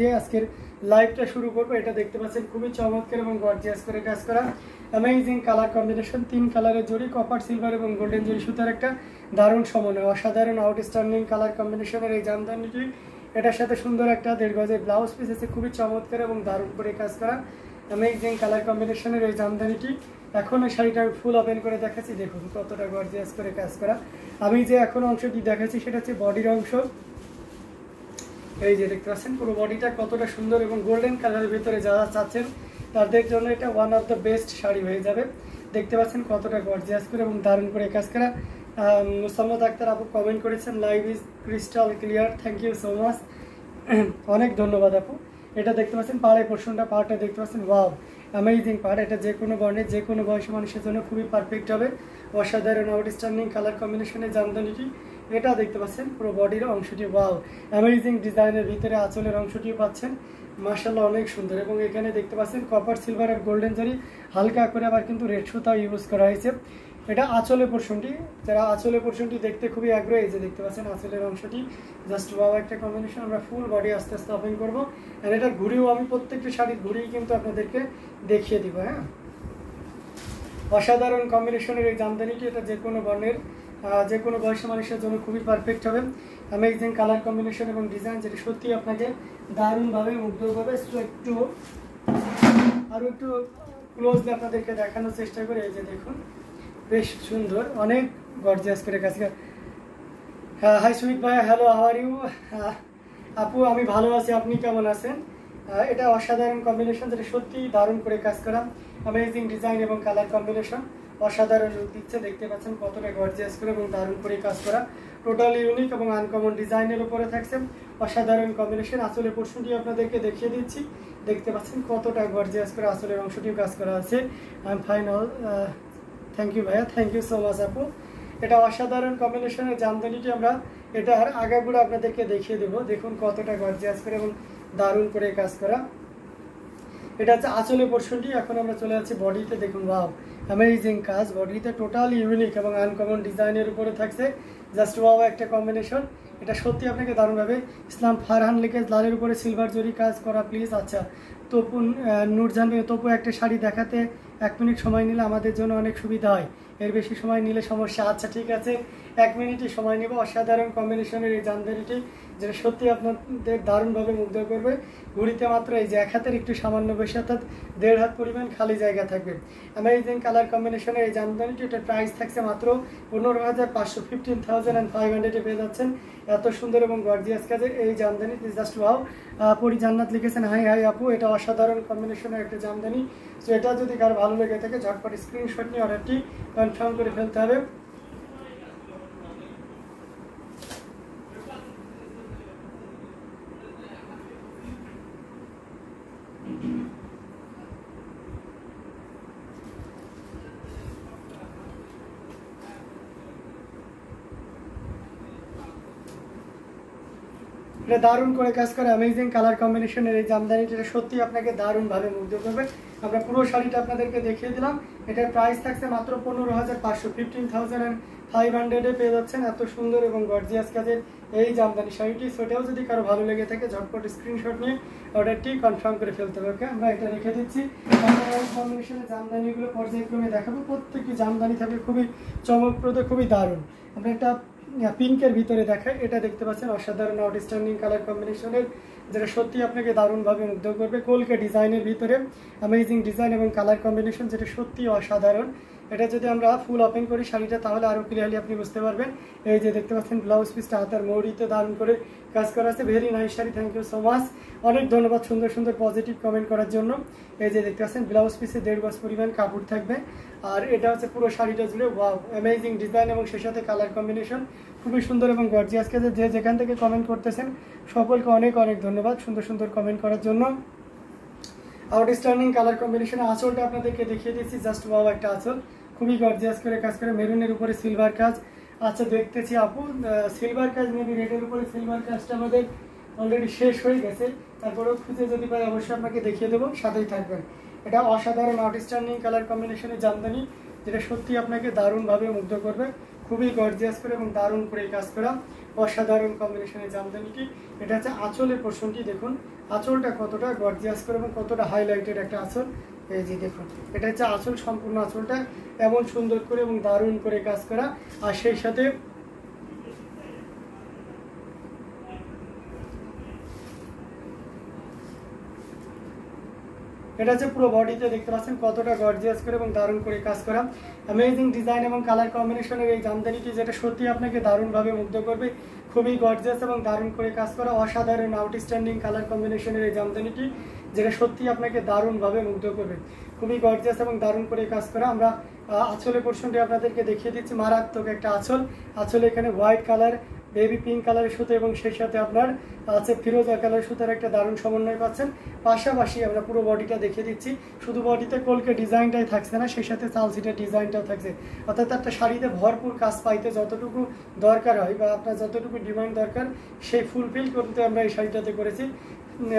দিয়ে আজকের লাইভটা শুরু করবো। এটা দেখতে পাচ্ছেন খুবই চমৎকার এবং গর্জিয়াস করে কাজ করা অ্যামেজিং কালার কম্বিনেশন, 3 কালারের জড়ি, কপার, সিলভার এবং গোল্ডেন জড়ি সুতার একটা দারুণ সমন্বয়, অসাধারণ আউটস্ট্যান্ডিং কালার কম্বিনেশনের এই জামদানিটি। এটার সাথে সুন্দর একটা 1.5 গজের ব্লাউজ পিস আছে, খুবই চমৎকার এবং দারুণ করে কাজ করা অ্যামেজিং কালার কম্বিনেশনের এই জামদানিটি। এখন এই শাড়িটা আমি ফুল ওপেন করে দেখাচ্ছি, দেখুন কতটা গর্জিয়াস করে কাজ করা। আমি যে এখন অংশটি দেখাচ্ছি সেটা হচ্ছে বডির অংশ। এই যে দেখতে পাচ্ছেন পুরো বডিটা কতটা সুন্দর এবং গোল্ডেন কালারের ভিতরে যারা চাচ্ছেন তাদের জন্য এটা one of the best sari হয়ে যাবে। দেখতে পাচ্ছেন কতটা গর্জিয়াস করে এবং দারুণ করে কাজ করা। মুসাম্মদ আক্তার আপু কমেন্ট করেছেন, live is crystal clear, thank you so much, অনেক ধন্যবাদ আপু। এটা দেখতে পাচ্ছেন পাড়ের পোর্শনটা, পাড়টা দেখতে পাচ্ছেন, ওয়াও অ্যামেজিং পাড়। এটা যে কোনো বর্ণের যে কোনো বয়সী মানুষের জন্য খুবই পারফেক্ট হবে। অসাধারণ আউটস্ট্যান্ডিং কালার কম্বিনেশনের জামদানিটি। এটা দেখতে পাচ্ছেন পুরো বডির অংশটি, ওয়াও অ্যামেজিং ডিজাইনের ভিতরে আঁচলের অংশটিও পাচ্ছেন, মাশাআল্লাহ অনেক সুন্দর। এবং এখানে দেখতে পাচ্ছেন কপার, সিলভার আর গোল্ডেন জরি, হালকা করে আবার কিন্তু রেড সুতাও ইউজ করা হয়েছে। এটা আঁচলের পোর্শনটি, যারা আঁচলের পোর্শনটি দেখতে খুবই আগ্রহী, যে দেখতে পাচ্ছেন আঁচলের অংশটি জাস্ট ওয়াও একটা কম্বিনেশন। আমরা ফুল বডি আস্তে আস্তে ওপেন করবো। আর এটা ঘুরিও আমি প্রত্যেকটা শাড়ির ঘুরিয়ে কিন্তু আপনাদেরকে দেখিয়ে দিব। হ্যাঁ, অসাধারণ কম্বিনেশনের এই জামদানিটি, এটা যে কোনো বর্ণের যে কোনো বয়সী মানুষের জন্য খুবই পারফেক্ট হবে। অ্যামেজিং কালার কম্বিনেশন এবং ডিজাইন, যেটা সত্যি আপনাকে দারুণভাবে মুগ্ধ করবে। সো আরও একটু ক্লোজলি আপনাদেরকে দেখানোর চেষ্টা করি। এই যে দেখুন বেশ সুন্দর, অনেক গর্জিয়াস করে কাজ করা। হাই সুমিত ভাইয়া, হ্যালো, হাউ আর ইউ? আপু আমি ভালো আছি, আপনি কেমন আছেন? এটা অসাধারণ কম্বিনেশন, যেটা সত্যি দারুণ করে কাজ করা অ্যামেজিং ডিজাইন এবং কালার কম্বিনেশন, অসাধারণ লুক দিচ্ছে। দেখতে পাচ্ছেন কতটা গর্জিয়াস করে এবং দারুণ করে কাজ করা, টোটালি ইউনিক এবং আনকমন ডিজাইনের উপরে থাকছে অসাধারণ কম্বিনেশন। আসলের পোর্শনটি আপনাদেরকে দেখিয়ে দিচ্ছি, দেখতে পাচ্ছেন কতটা গর্জিয়াস করে আসলের অংশটিও কাজ করা আছে। I am fine, all thank you ভাইয়া, থ্যাংক ইউ সো মাচ আপু। এটা অসাধারণ কম্বিনেশনের জামদানিটি আমরা এটার আগাগুলো আপনাদেরকে দেখিয়ে দেবো। দেখুন কতটা গর্জিয়াস করে এবং দারুণ করে কাজ করা। এটা হচ্ছে আঁচলের পোর্শনটি। এখন আমরা চলে যাচ্ছি বডিতে, দেখুন ওয়াও অ্যামেজিং কাজ, বডিতে টোটালি ইউনিক এবং আনকমন ডিজাইনের উপরে থাকছে, জাস্ট ওয়াও একটা কম্বিনেশন। এটা সত্যি আপনাকে দারুণভাবে। ইসলাম ফারহান লিখেজ, লালের উপরে সিলভার জরি কাজ করা প্লিজ। আচ্ছা তপু, নূরজাহান ভাই, তপু একটা শাড়ি দেখাতে 1 মিনিট সময় নিলে আমাদের জন্য অনেক সুবিধা হয়, এর বেশি সময় নিলে সমস্যা। আচ্ছা ঠিক আছে, 1 মিনিটই সময় নেব। অসাধারণ কম্বিনেশনের এই জামদানিটি, যেটা সত্যি আপনাদের দারুণভাবে মুগ্ধ করবে। ঘুড়িতে মাত্র এই যে 1 হাতের একটু সামান্য বেশি, অর্থাৎ 1.5 হাত পরিমাণ খালি জায়গা থাকবে। অ্যামেজিং কালার কম্বিনেশনের এই জামদানিটি, এটার প্রাইস থাকছে মাত্র 15,500, 15,500 পেয়ে যাচ্ছেন। এত সুন্দর এবং গর্জিয়াস কাজের এই জামদানি, জাস্ট ওয়াও। পরি জান্নাত লিখেছেন, হাই হাই আপু, এটা অসাধারণ কম্বিনেশনের একটা জামদানি। সো এটা যদি কারো ভালো লেগে থাকে ঝটপট স্ক্রিনশট নিয়ে অর্ডারটি কনফার্ম করে ফেলতে হবে। এটা দারুণ করে কাজ করে অ্যামেজিং কালার কম্বিনেশনের এই জামদানিটা, সত্যি আপনাকে দারুণভাবে মুগ্ধ করবে। আমরা পুরো শাড়িটা আপনাদেরকে দেখিয়ে দিলাম। এটার প্রাইস থাকছে মাত্র 15,500, 15,500 পেয়ে যাচ্ছেন এত সুন্দর এবং গর্জিয়াস কাজের এই জামদানি শাড়িটি। সেটাও যদি কারো ভালো লেগে থাকে ঝটপট স্ক্রিনশট নিয়ে অর্ডারটি কনফার্ম করে ফেলতে হবে। ওকে, আমরা এটা রেখে দিচ্ছি। কম্বিনেশনের জামদানিগুলো পর্যায়ক্রমে দেখাবো। প্রত্যেকটি জামদানি থাকবে খুবই চমকপ্রদ, খুবই দারুণ। আমরা একটা পিঙ্কের ভিতরে দেখায়, এটা দেখতে পাচ্ছেন অসাধারণ আউটস্ট্যান্ডিং কালার কম্বিনেশনের, যেটা সত্যি আপনাকে দারুণভাবে মুগ্ধ করবে। কলকে ডিজাইনের ভিতরে অ্যামেজিং ডিজাইন এবং কালার কম্বিনেশন, যেটা সত্যি অসাধারণ। এটা যদি আমরা ফুল ওপেন করি শাড়িটা, তাহলে আরও ক্লিয়ারলি আপনি বুঝতে পারবেন। এই যে দেখতে পাচ্ছেন ব্লাউজ পিসটা হাতার মৌরিতে দারুণ করে কাজ করা আছে। Very nice sari, thank you so much, অনেক ধন্যবাদ সুন্দর সুন্দর পজিটিভ কমেন্ট করার জন্য। এই যে দেখতে পাচ্ছেন ব্লাউজ পিসে 1.5 গজ পরিমাণ কাপড় থাকবে। আর এটা হচ্ছে পুরো শাড়িটা জুড়ে ওয়াও অ্যামেজিং ডিজাইন এবং সেই সাথে কালার কম্বিনেশন খুবই সুন্দর এবং গর্জিয়াস কাজে। যে যেখান থেকে কমেন্ট করতেছেন সকলকে অনেক অনেক ধন্যবাদ সুন্দর সুন্দর কমেন্ট করার জন্য। আউটস্ট্যান্ডিং কালার কম্বিনেশনে আঁচলটা আপনাদেরকে দেখিয়ে দিচ্ছি, জাস্ট ওয়াও একটা আঁচল, খুবই গর্জিয়াস করে কাজ করে। মেরুনের উপরে সিলভার কাজ। আচ্ছা দেখতেছি আপু সিলভার কাজ, মেবি রেডের উপরে সিলভার কাজটা আমাদের অলরেডি শেষ হয়ে গেছে, তারপরেও খুঁজে যদি পাই অবশ্যই আপনাকে দেখিয়ে দেবো, সাথেই থাকবেন। এটা অসাধারণ আউটস্ট্যান্ডিং কালার কম্বিনেশনের জামদানি, যেটা সত্যি আপনাকে দারুণভাবে মুগ্ধ করবে। খুবই গর্জিয়াস করে এবং দারুণ করে কাজ করা, অসাধারণ কম্বিনেশনের জামদানিটি। এটা হচ্ছে আঁচলের পোর্শনটি, দেখুন আঁচলটা কতটা গর্জিয়াস করে এবং কতটা হাইলাইটেড একটা আঁচল। এই যে দেখুন, এটা হচ্ছে আঁচল, সম্পূর্ণ আঁচলটা এমন সুন্দর করে এবং দারুণ করে কাজ করা। আর সেই সাথে এটা হচ্ছে পুরো বডিতে দেখতে পাচ্ছেন কতটা গর্জিয়াস করে এবং দারুণ করে কাজ করা। অ্যামেজিং ডিজাইন এবং কালার কম্বিনেশনের এই জামদানিটি, যেটা সত্যি আপনাকে দারুণভাবে মুগ্ধ করবে। খুবই গর্জিয়াস এবং দারুণ করে কাজ করা, অসাধারণ আউটস্ট্যান্ডিং কালার কম্বিনেশনের এই জামদানিটি, যেটা সত্যি আপনাকে দারুণভাবে মুগ্ধ করবে। খুবই গর্জিয়াস এবং দারুণ করে কাজ করা। আমরা আঁচলের পোর্শনটি আপনাদেরকে দেখিয়ে দিচ্ছি, মারাত্মক একটা আঁচল। আঁচলে এখানে হোয়াইট কালার, বেবি পিঙ্ক কালারের সুতো এবং সেই সাথে আপনার আছে ফিরোজা কালার সুতার একটা দারুণ সমন্বয় পাচ্ছেন। পাশাপাশি আমরা পুরো বডিটা দেখিয়ে দিচ্ছি, শুধু বডিতে কলকে ডিজাইনটাই থাকছে না, সেই সাথে চাল সিটের ডিজাইনটাও থাকছে। অর্থাৎ একটা শাড়িতে ভরপুর কাজ পাইতে যতটুকু দরকার হয় বা আপনার যতটুকু ডিমান্ড দরকার, সেই ফুলফিল করতে আমরা এই শাড়িটাতে করেছি।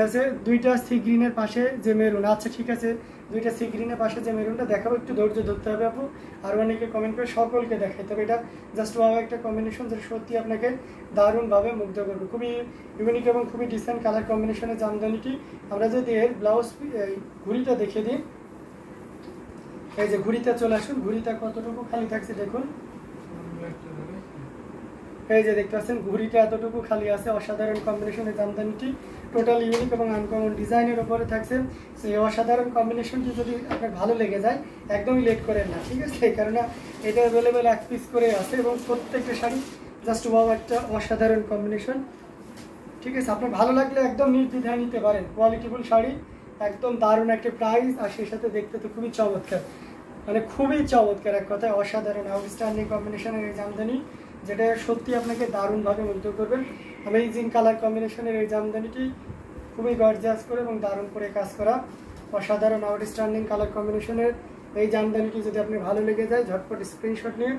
আছে দুইটা সি গ্রিনের পাশে যে মেরুন, আচ্ছা ঠিক আছে, দুইটা সি গ্রিনের পাশে যে মেরুনটা দেখাবো, একটু ধৈর্য ধরতে হবে আপু। আর অনেকে কমেন্ট করে সকলকে দেখাই, তবে এটা জাস্ট ওয়াও একটা কম্বিনেশন, যেটা সত্যি আপনাকে দারুণভাবে মুগ্ধ করবে। খুবই ইউনিক এবং খুবই ডিসেন্ট কালার কম্বিনেশনের জামদানিটি। আমরা যদি এর ব্লাউজ ঘুড়িটা দেখে দিই, এই যে ঘুড়িটা চলে আসুন, ঘুড়িটা কতটুকু খালি থাকছে দেখুন। এই যে দেখতে পাচ্ছেন ঘুড়িটা এতটুকু খালি আছে। অসাধারণ কম্বিনেশনের জামদানিটি, টোটাল ইউনিক এবং আনকমন ডিজাইনের উপরে থাকছে। সেই অসাধারণ কম্বিনেশনটি যদি আপনার ভালো লেগে যায়, একদমই লেট করেন না, ঠিক আছে? কারণ এটা অ্যাভেলেবেল এক পিস করে আছে এবং প্রত্যেকটা শাড়ি জাস্ট ওয়াও একটা অসাধারণ কম্বিনেশন, ঠিক আছে? আপনার ভালো লাগলে একদম নির্দ্বিধায় নিতে পারেন। কোয়ালিটিফুল শাড়ি, একদম দারুণ একটা প্রাইস, আর সেই সাথে দেখতে তো খুবই চমৎকার, মানে খুবই চমৎকার, এক কথায় অসাধারণ আউটস্ট্যান্ডিং কম্বিনেশনের এই জামদানি, যেটা সত্যি আপনাকে দারুণভাবে মুগ্ধ করবেন। অ্যামেজিং কালার কম্বিনেশনের এই জামদানিটি খুবই গর্জিয়াস করে এবং দারুণ করে কাজ করা, অসাধারণ আউটস্ট্যান্ডিং কালার কম্বিনেশনের এই জামদানিটি যদি আপনি ভালো লেগে যায়, ঝটপট স্ক্রিনশট নিয়ে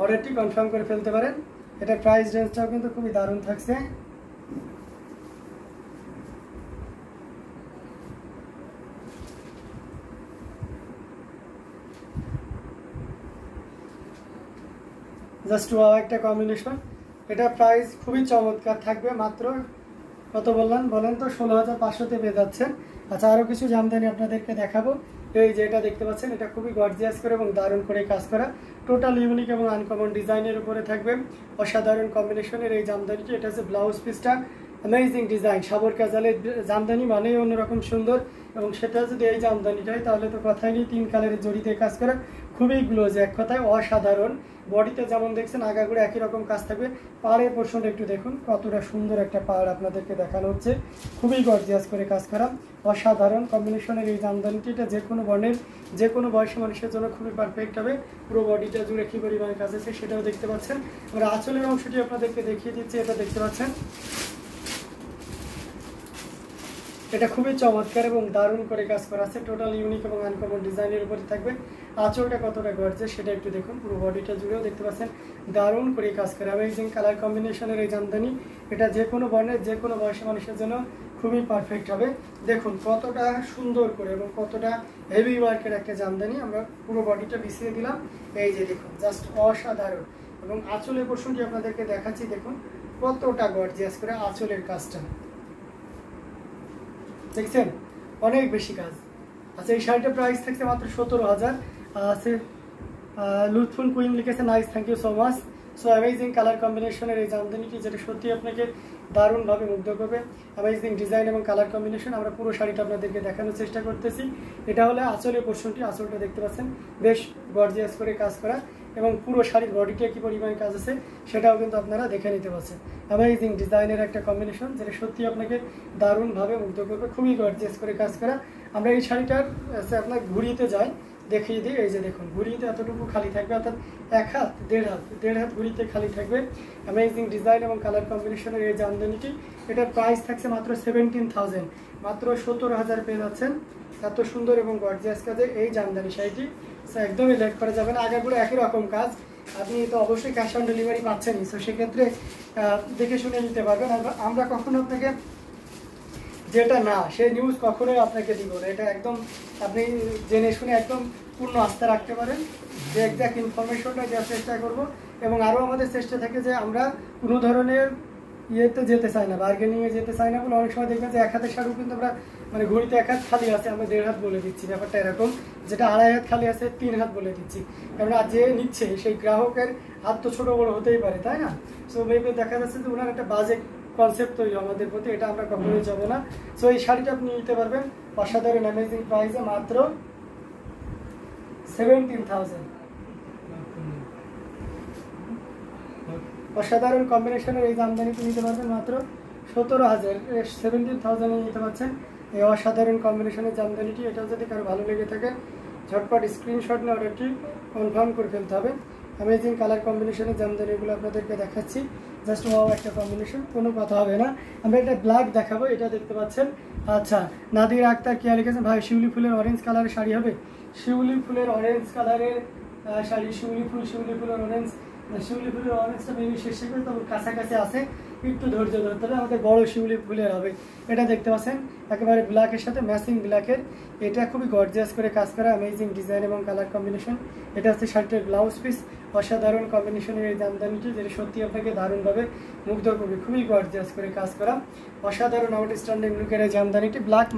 অর্ডারটি কনফার্ম করে ফেলতে পারেন। এটা প্রাইস রেঞ্জটাও কিন্তু খুবই দারুণ থাকছে। জাস্ট ওয়াও একটা কম্বিনেশন। এটা প্রাইস খুবই চমৎকার থাকবে, মাত্র কত বললেন বলেন তো, 16,500-তে পেয়ে যাচ্ছেন। আচ্ছা, আরও কিছু জামদানি আপনাদেরকে দেখাবো। এই যে এটা দেখতে পাচ্ছেন, এটা খুবই গর্জিয়াস করে এবং দারুণ করে কাজ করা, টোটাল ইউনিক এবং আনকমন ডিজাইনের উপরে থাকবে অসাধারণ কম্বিনেশনের এই জামদানিটি। এটা হচ্ছে ব্লাউজ পিসটা, অ্যামেজিং ডিজাইন, সাবর কাজালের জামদানি মানেই অন্যরকম সুন্দর, এবং সেটা যদি এই জামদানিটা হয় তাহলে তো কথাই নেই। 3 কালারের জড়িতে কাজ করা, খুবই গ্লোজ, এক কথায় অসাধারণ। বডিতে যেমন দেখছেন আগাগুলো একই রকম কাজ থাকবে। পাড়ের পোর্শনটা একটু দেখুন, কতটা সুন্দর একটা পাড় আপনাদেরকে দেখানো হচ্ছে, খুবই গর্জিয়াস করে কাজ করা, অসাধারণ কম্বিনেশনের এই জামদানিটি। এটা যে কোনো বর্ণের যে কোনো বয়সী মানুষের জন্য খুবই পারফেক্ট হবে। পুরো বডিটা জুড়ে কী পরিমাণে কাজ আছে সেটাও দেখতে পাচ্ছেন। আমরা আঁচলের অংশটি আপনাদেরকে দেখিয়ে দিচ্ছি, এটা দেখতে পাচ্ছেন, এটা খুবই চমৎকার এবং দারুণ করে কাজ করা আছে, টোটাল ইউনিক এবং আনকমন ডিজাইনের উপরে থাকবে। আঁচলটা কতটা গর্জে সেটা একটু দেখুন, পুরো বডিটা জুড়েও দেখতে পাচ্ছেন দারুণ করে কাজ করে। অ্যামেজিং কালার কম্বিনেশনের এই জামদানি, এটা যে কোনো বর্ণের যে কোনো বয়সী মানুষের জন্য খুবই পারফেক্ট হবে। দেখুন কতটা সুন্দর করে এবং কতটা হেভি ওয়ার্কের একটা জামদানি। আমরা পুরো বডিটা বিছিয়ে দিলাম, এই যে দেখুন, জাস্ট অসাধারণ। এবং আঁচলের পোর্শনটি আপনাদেরকে দেখাচ্ছি, দেখুন কতটা গর্জিয়াস করে আঁচলের কাজটা দেখছেন, অনেক বেশি কাজ। আচ্ছা, এই শাড়িটার প্রাইস থাকছে মাত্র 17,000। আছে লুৎফুল কুইন লিখেছে, nice, thank you so much. So amazing colour কম্বিনেশনের এই জামদানিটি, যেটা সত্যি আপনাকে দারুণভাবে মুগ্ধ করবে। অ্যামেজিং ডিজাইন এবং কালার কম্বিনেশন। আমরা পুরো শাড়িটা আপনাদেরকে দেখানোর চেষ্টা করতেছি। এটা হলো আঁচলের পোর্শনটি, আঁচলটা দেখতে পাচ্ছেন বেশ গর্জিয়াস করে কাজ করা, এবং পুরো শাড়ির বডিতে কী পরিমাণে কাজ আছে সেটাও কিন্তু আপনারা দেখে নিতে পারছেন। অ্যামেজিং ডিজাইনের একটা কম্বিনেশন, যেটা সত্যি আপনাকে দারুণভাবে মুগ্ধ করবে, খুবই গর্জিয়াস করে কাজ করা। আমরা এই শাড়িটার আপনার ঘুরিতে যাই, দেখিয়ে দিই। এই যে দেখুন, ঘুরিতে এতটুকু খালি থাকবে, অর্থাৎ 1 হাত 1.5 হাত ঘুরিতে খালি থাকবে। অ্যামেজিং ডিজাইন এবং কালার কম্বিনেশনের এই জামদানিটি, এটার প্রাইস থাকছে মাত্র 17,000, মাত্র 17,000 পেয়ে যাচ্ছেন এত সুন্দর এবং গর্জিয়াস কাজে এই জামদানি শাড়িটি। একদমই লেট করা যাবে না, আগাগুলো একই রকম কাজ, আপনি তো অবশ্যই ক্যাশ অন ডেলিভারি পাচ্ছেনই। সো সেক্ষেত্রে দেখে শুনে নিতে পারবেন। আমরা কখনো আপনাকে যেটা না সেই নিউজ কখনোই আপনাকে দিব না। এটা একদম আপনি জেনে শুনে একদম পূর্ণ আস্থা রাখতে পারেন যে এক্সাক্ট ইনফরমেশনটা দেওয়ার চেষ্টা করব। এবং আরও আমাদের চেষ্টা থাকে যে আমরা কোনো ধরনের ইয়েতে যেতে চাই না, বার্গেনিংয়ে যেতে চাই না বলে অনেক সময় দেখবেন যে এক হাতের শাড়িও কিন্তু আমরা মানে ঘড়িতে এক হাত খালি আছে আমরা 1.5 হাত বলে দিচ্ছি, ব্যাপারটা এরকম। যেটা 2.5 হাত খালি আছে 3 হাত বলে দিচ্ছি, কারণ আর যে নিচ্ছে সেই গ্রাহকের হাত তো ছোটো বড়ো হতেই পারে, তাই না? সো মেবি দেখা যাচ্ছে যে ওনার একটা বাজেট কনসেপ্ট তৈরি আমাদের প্রতি, এটা আমরা কখনোই যাবো না। সো এই শাড়িটা আপনি নিতে পারবেন অসাধারণ অ্যামেজিং প্রাইসে মাত্র 17,000। অসাধারণ কম্বিনেশনের এই জামদানিটি নিতে পারবেন মাত্র 17,000। 17,000 নিতে পারছেন এই অসাধারণ কম্বিনেশনের জামদানিটি। এটা যদি কারো ভালো লেগে থাকে ঝটপট স্ক্রিনশট নিয়ে অর্ডারটি কনফার্ম করে ফেলতে হবে। অ্যামেজিং কালার কম্বিনেশনের জামদানিগুলো আপনাদেরকে দেখাচ্ছি, জাস্ট ওয়াও একটা কম্বিনেশন, কোনো কথা হবে না। আমরা এটা ব্ল্যাক দেখাবো, এটা দেখতে পাচ্ছেন। আচ্ছা, নাদির আক্তার কে লিখেছেন, ভাই শিউলি ফুলের অরেঞ্জ কালারের শাড়ি হবে? শিউলি ফুলের অরেঞ্জ কালারের শাড়ি, শিউলি ফুলের অরেঞ্জ, শিউলি ফুলের অরেঞ্জটা মেবি শেষে করে তবে কাছাকাছি আছে, একটু ধৈর্য ধরতে হবে। আমাদের বড় শিউলি ফুলের হবে। এটা দেখতে পাচ্ছেন একেবারে ব্ল্যাকের সাথে ম্যাচিং ব্ল্যাকের, এটা খুবই গর্জিয়াস করে কাজ করা, অ্যামেজিং ডিজাইন এবং কালার কম্বিনেশন। এটা হচ্ছে শার্টের ব্লাউজ পিস। অসাধারণ কম্বিনেশনের এই জামদানিটি, যেটা সত্যি আপনাকে দারুণভাবে মুগ্ধ করবে, খুবই গর্জিয়াস করে কাজ করা, অসাধারণ আউটস্ট্যান্ডিং লুকের এই জামদানিটি। ব্ল্যাক